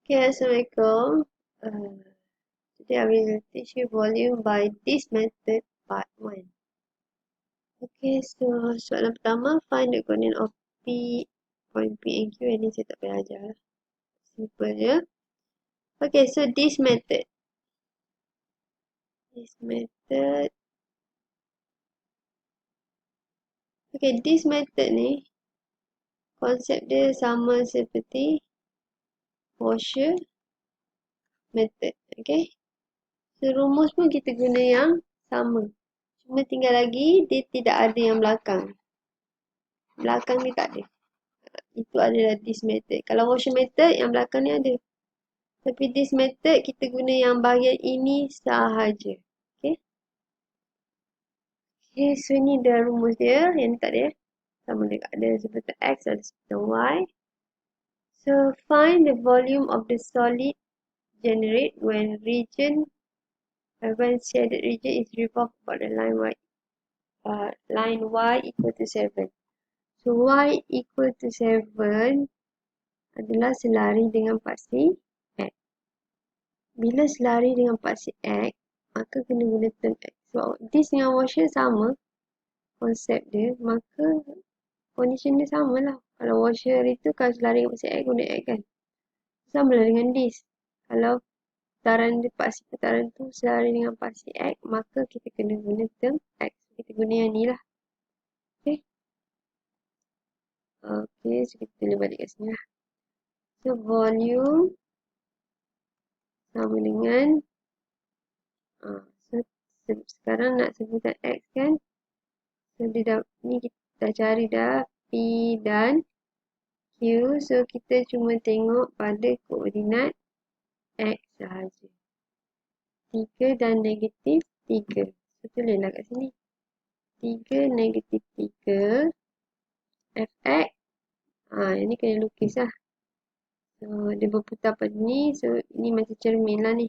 Okay, Assalamualaikum. Today I will teach you volume by this method part 1. Okay, so soalan pertama, find the coordinate of P, point P and Q. Ini saya tak payah ajar lah. Simple je. Okay, so this method. Okay, this method ni, konsep dia sama seperti Washer method. Okay. So, rumus pun kita guna yang sama. Cuma tinggal lagi, dia tidak ada yang belakang. Belakang ni tak ada. Itu adalah this method. Kalau Washer method, yang belakang ni ada. Tapi this method, kita guna yang bahagian ini sahaja. Okay. Okay, so ni dah rumus dia. Yang ni tak ada. Sama dekat ada seperti X, ada seperti Y. So, find the volume of the solid generate when shaded region is revolved about the line Y equal to 7. So, Y equal to 7 adalah selari dengan paksi X. Bila selari dengan paksi X, maka kena guna term X. So, this dengan washer sama konsep dia, maka condition dia sama lah. Kalau washer itu, kalau selari dengan paksi X, guna X kan. Sama lah dengan this. Kalau putaran tu selari dengan paksi X, maka kita kena guna term X. Kita guna yang ni lah. Okay. Okay, so kita tulis balik kat sini lah. So, volume sama dengan sekarang nak sebutkan X kan. So, ni kita dah cari dah P dan Q. So, kita cuma tengok pada koordinat X sahaja. 3 dan negatif 3. So, tulislah kat sini. 3 negatif 3 Fx. Ini kena lukis lah. So, dia berputar pada ni. So, ini macam cermin lah ni.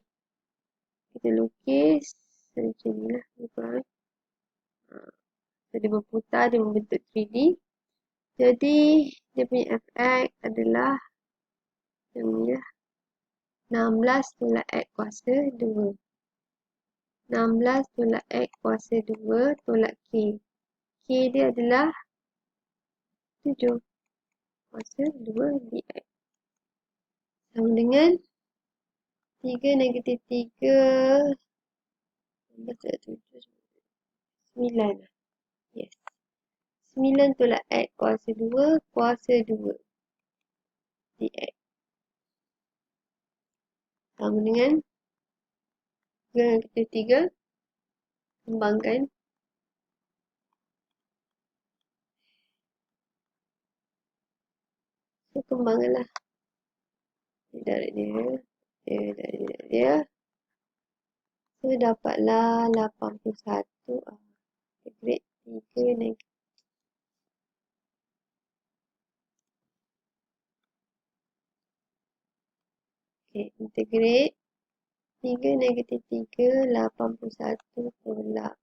Kita lukis. Macam ni lah. So, dia berputar. Dia membentuk 3D. Jadi, dia punya Fx adalah macam ni lah. 16 tolak X kuasa 2. 16 tolak X kuasa 2 tolak K. K dia adalah 7. Kuasa 2 dx. Sama dengan 3 negatif 3. 9. Yes. 9 tolak X kuasa 2 dx. Sama dengan 3 negatif 3. Kembangkan. So, kembangkanlah. Dari dia. So, dapatlah 81. Integrate 3 negatif. Okay, integrate 3 negatif 3, 81 tolak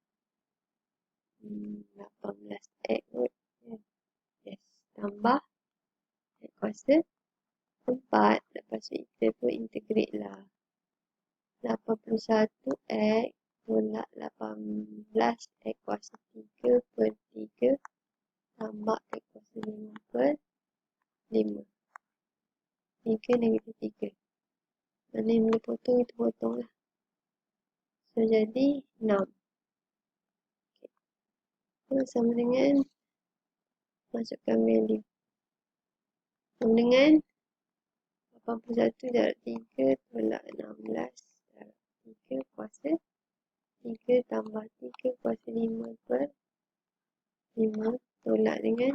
18X. Yes, tambah X kuasa 4. Lepas tu kita pun integrate lah. 81X tolak 18X kuasa 3 per 3 tambah X kuasa 5 per 5. 3 negatif 3. Mana yang boleh potong, itu potong lah. So, jadi 6. Okay. So, sama dengan masukkan value. Sama dengan 81 darab 3 tolak 16 darab 3 kuasa 3 tambah 3 kuasa 5 per 5 tolak dengan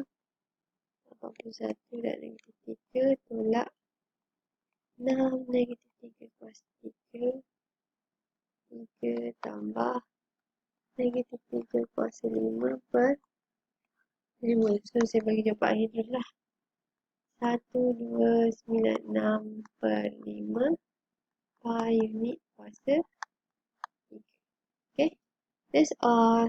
81 darab negatif 3 tolak 6 negatif 3 kuasa 3 tambah negatif 3 kuasa 5 per 5. So, saya bagi jawapan akhir terus lah. 1296 per 5 per unit kuasa 3. Okay, that's all.